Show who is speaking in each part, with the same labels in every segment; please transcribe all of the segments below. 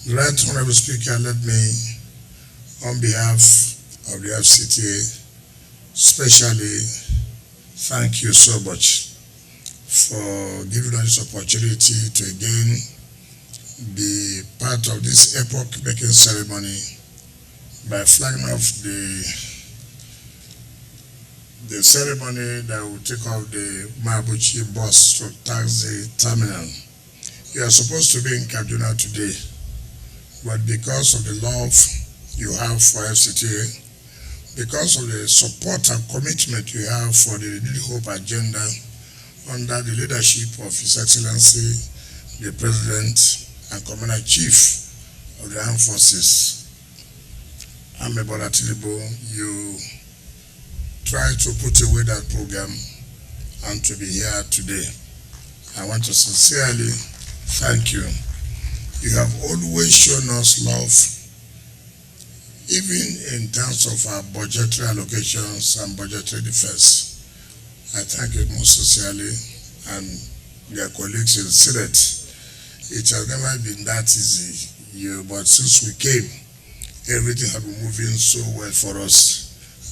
Speaker 1: Right, Honorable Speaker, let me, on behalf of the FCT, especially thank you so much for giving us this opportunity to again be part of this epoch-making ceremony by flagging off the ceremony that will take off the Mabuchi bus to taxi terminal. You are supposed to be in Kaduna today, but because of the love you have for FCT, because of the support and commitment you have for the Renewed Hope agenda under the leadership of His Excellency, the President and Commander-in-Chief of the Armed Forces, Bola Tinubu, you try to put away that program and to be here today. I want to sincerely thank you. You have always shown us love, even in terms of our budgetary allocations and budgetary defense. I thank you most sincerely, and their colleagues in the Senate. It has never been that easy, but since we came, everything has been moving so well for us.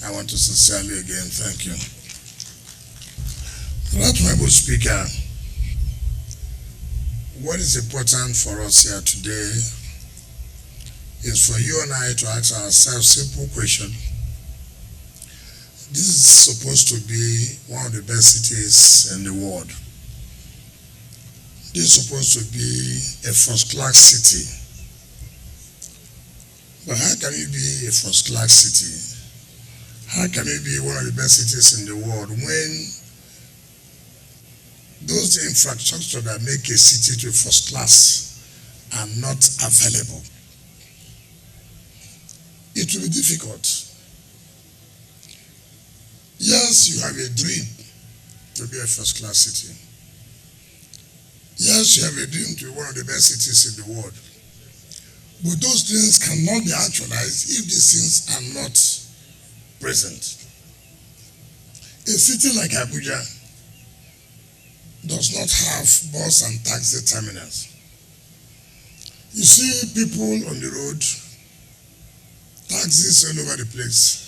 Speaker 1: I want to sincerely again thank you. Right, Honorable Speaker, what is important for us here today is for you and I to ask ourselves a simple question. This is supposed to be one of the best cities in the world. This is supposed to be a first-class city. But how can it be a first-class city? How can it be one of the best cities in the world when those infrastructure that make a city to first class are not available? It will be difficult. Yes, you have a dream to be a first class city. Yes, you have a dream to be one of the best cities in the world. But those dreams cannot be actualized if these things are not present. A city like Abuja does not have bus and taxi terminals. You see people on the road, taxis all over the place,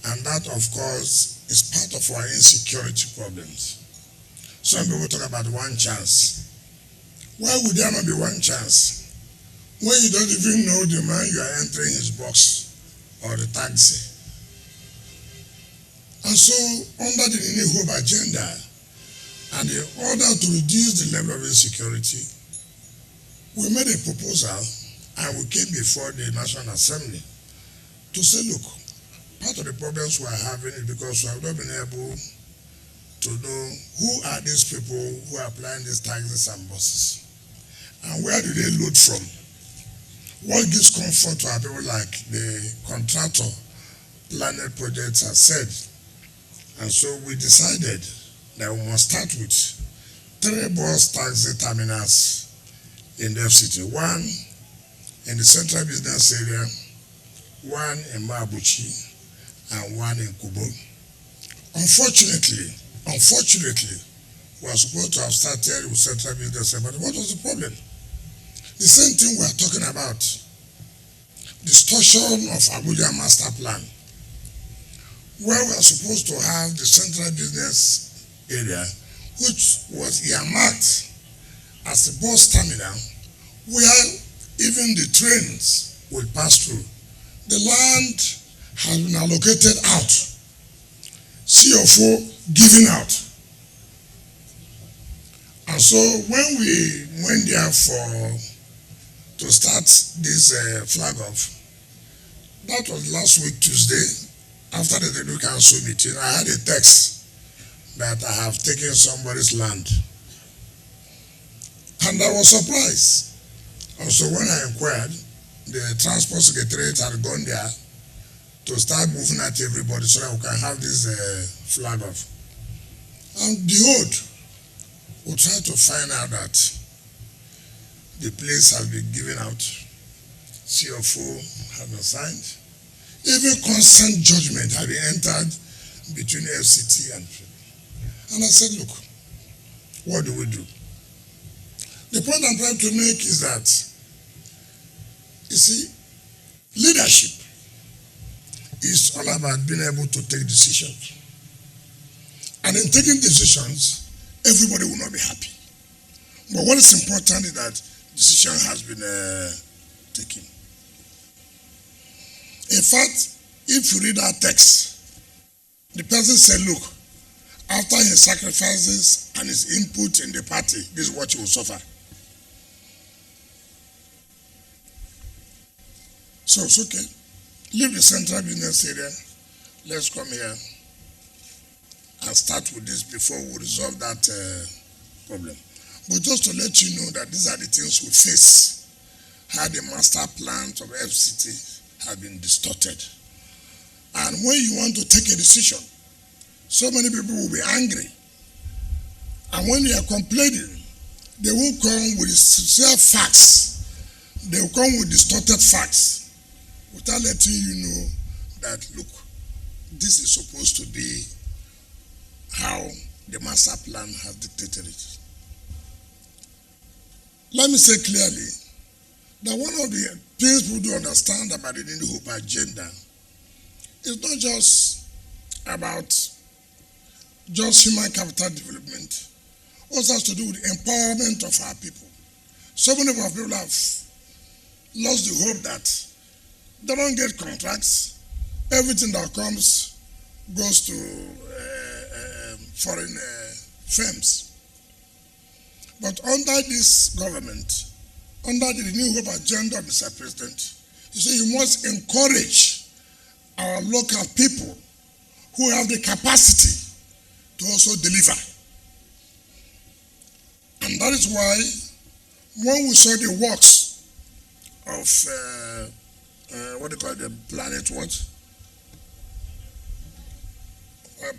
Speaker 1: and that, of course, is part of our insecurity problems. Some people talk about one chance. Why would there not be one chance when you don't even know the man you are entering his box or the taxi? And so, under the Renewed Hope agenda and in order to reduce the level of insecurity, we made a proposal and we came before the National Assembly to say, look, part of the problems we are having is because we have not been able to know who are these people who are applying these taxis and buses, and where do they load from. What gives comfort to our people, like the contractor Planet Projects has said. And so we decided that we must start with 3 bus taxi terminals in the FCT. 1 in the central business area, 1 in Mabuchi, and 1 in Kubo. Unfortunately, we are supposed to have started with central business area, but what was the problem? The same thing we are talking about, distortion of Abuja master plan, where we are supposed to have the central business area, which was earmarked as a bus terminal, where even the trains will pass through. The land has been allocated out, CFO given out. And so when we went there to start this flag off, that was last week Tuesday, after the Renewed Council meeting. I had a text that I have taken somebody's land. And I was surprised. Also, when I inquired, the Transport Secretariat had gone there to start moving at everybody so that we can have this flag off. And behold, we try to find out that the place has been given out, CFO has been signed, even consent judgment has been entered between FCT and I said, look, what do we do? The point I'm trying to make is that You see, leadership is all about being able to take decisions. And in taking decisions, everybody will not be happy. But what is important is that decision has been taken. In fact, if you read our text, the person said, look, after his sacrifices and his input in the party, this is what he will suffer. So it's okay. Leave the central business area. Let's come here and start with this before we resolve that problem. But just to let you know that these are the things we face, how the master plans of FCT have been distorted. And when you want to take a decision, so many people will be angry. And when they are complaining, they won't come with sincere facts. They will come with distorted facts without letting you know that, look, this is supposed to be how the master plan has dictated it. Let me say clearly that one of the things we do understand about the New Hope agenda is not just about just human capital development. Also has to do with the empowerment of our people. So many of our people have lost the hope that they don't get contracts. Everything that comes goes to foreign firms. But under this government, under the New Hope agenda, Mr. President, you say you must encourage our local people who have the capacity to also deliver. And that is why when we saw the works of what they call the planet what?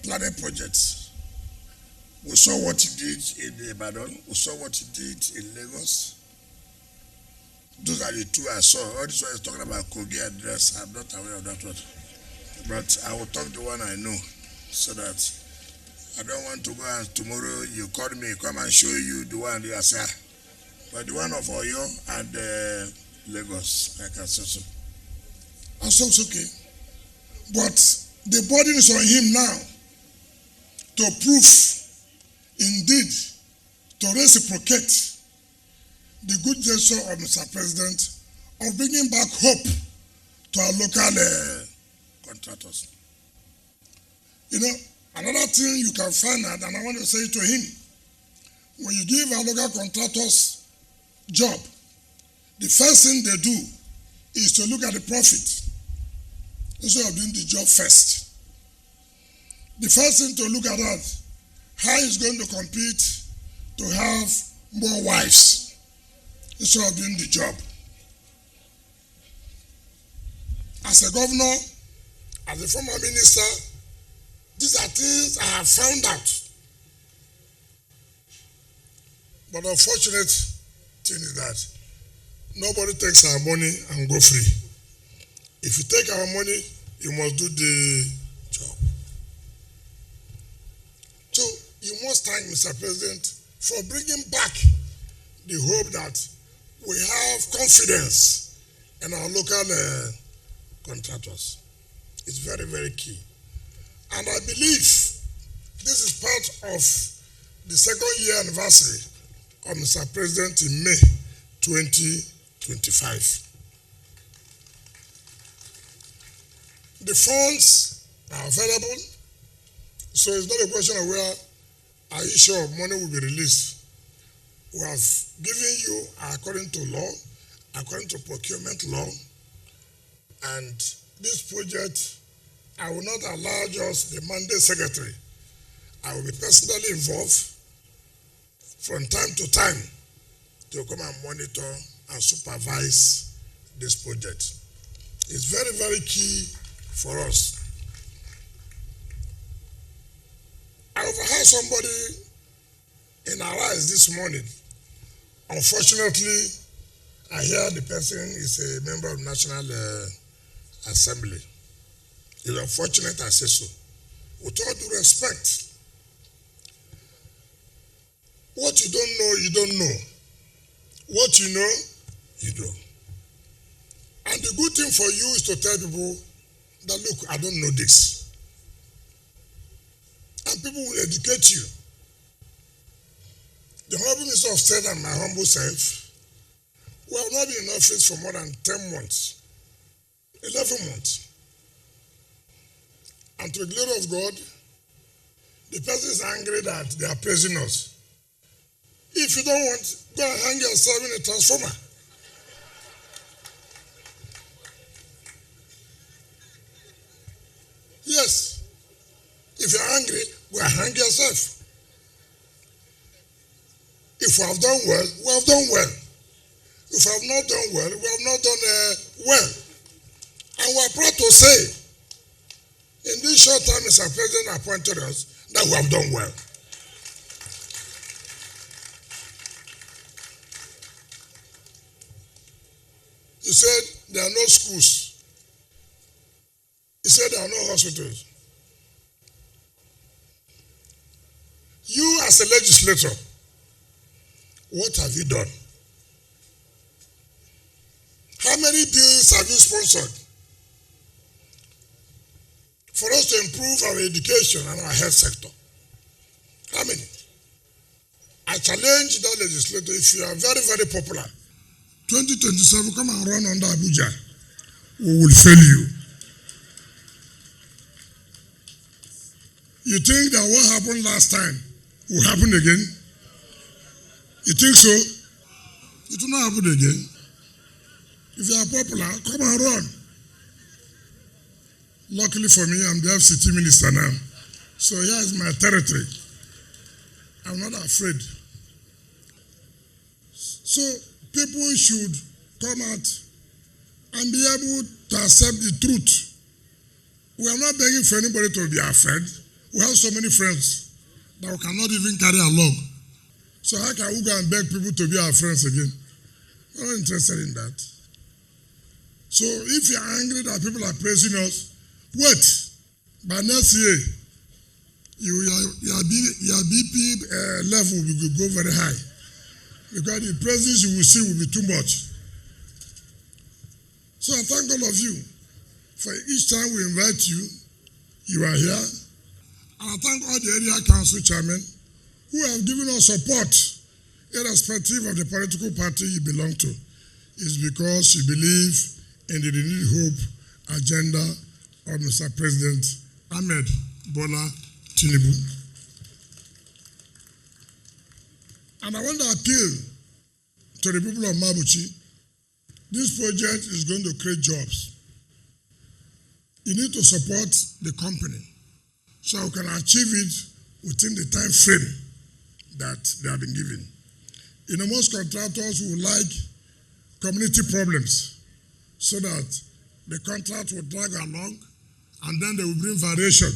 Speaker 1: Planet projects. We saw what he did in Ibadan. We saw what he did in Lagos. Those are the two I saw. All this one is talking about Kogi address. I'm not aware of that one. But I will talk the one I know so that I don't want to go and tomorrow you call me, come and show you the one you say. But the one of Oyo and Lagos, I can say so. And so it's okay. But the burden is on him now to prove, indeed, to reciprocate the good gesture of Mr. President of bringing back hope to our local contractors. You know, another thing you can find out, and I want to say to him, when you give our local contractors job, the first thing they do is to look at the profit instead of doing the job first. The first thing to look at that, how he's going to compete to have more wives instead of doing the job. As a governor, as a former minister, these are things I have found out. But the unfortunate thing is that nobody takes our money and go free. If you take our money, you must do the job. So you must thank Mr. President for bringing back the hope that we have confidence in our local contractors. It's very, very key. And I believe this is part of the second year anniversary of Mr. President in May 2025. The funds are available, so it's not a question of where are you sure money will be released. We have given you, according to law, according to procurement law, and this project, I will not allow just the mandate secretary. I will be personally involved from time to time to come and monitor and supervise this project. It's very, very key for us. I overheard somebody in our eyes this morning. Unfortunately, I hear the person is a member of the National Assembly. It's unfortunate I say so. With all due respect, what you don't know, you don't know. What you know, you know. the good thing for you is to tell people that, look, I don't know this. And people will educate you. The Honorable Minister of State and my humble self, we have not been in office for more than 10 months, 11 months. And to the glory of God, the person is angry that they are praising us. If you don't want, go and hang yourself in a transformer. Yes. If you're angry, go and hang yourself. If we have done well, we have done well. If we have not done well, we have not done well. And we are proud to say, in this short time Mr. President appointed us, that we have done well. He said there are no schools. He said there are no hospitals. You as a legislator, what have you done? How many bills have you sponsored for us to improve our education and our health sector? How many? I challenge that legislator, if you are very, very popular, 2027, come and run under Abuja. We will fail you. You think that what happened last time will happen again? You think so? It will not happen again. If you are popular, come and run. Luckily for me, I'm the FCT minister now. So here is my territory. I'm not afraid. So people should come out and be able to accept the truth. We are not begging for anybody to be our friend. We have so many friends that we cannot even carry along. So how can we go and beg people to be our friends again? We're not interested in that. So if you're angry that people are praising us, wait. By next year, your BP level will go very high. Because the praises you will see will be too much. So I thank all of you for each time we invite you, you are here. And I thank all the area council chairmen who have given us support, irrespective of the political party you belong to. It's because you believe in the renewed hope agenda of Mr. President Ahmed Bola Tinubu. And I want to appeal to the people of Mabuchi. This project is going to create jobs. You need to support the company so we can achieve it within the time frame that they have been given. You know, most contractors will like community problems so that the contract will drag along and then they will bring variation.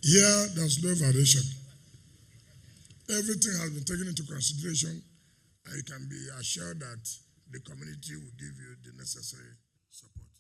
Speaker 1: Here, there's no variation. Everything has been taken into consideration, and you can be assured that the community will give you the necessary support.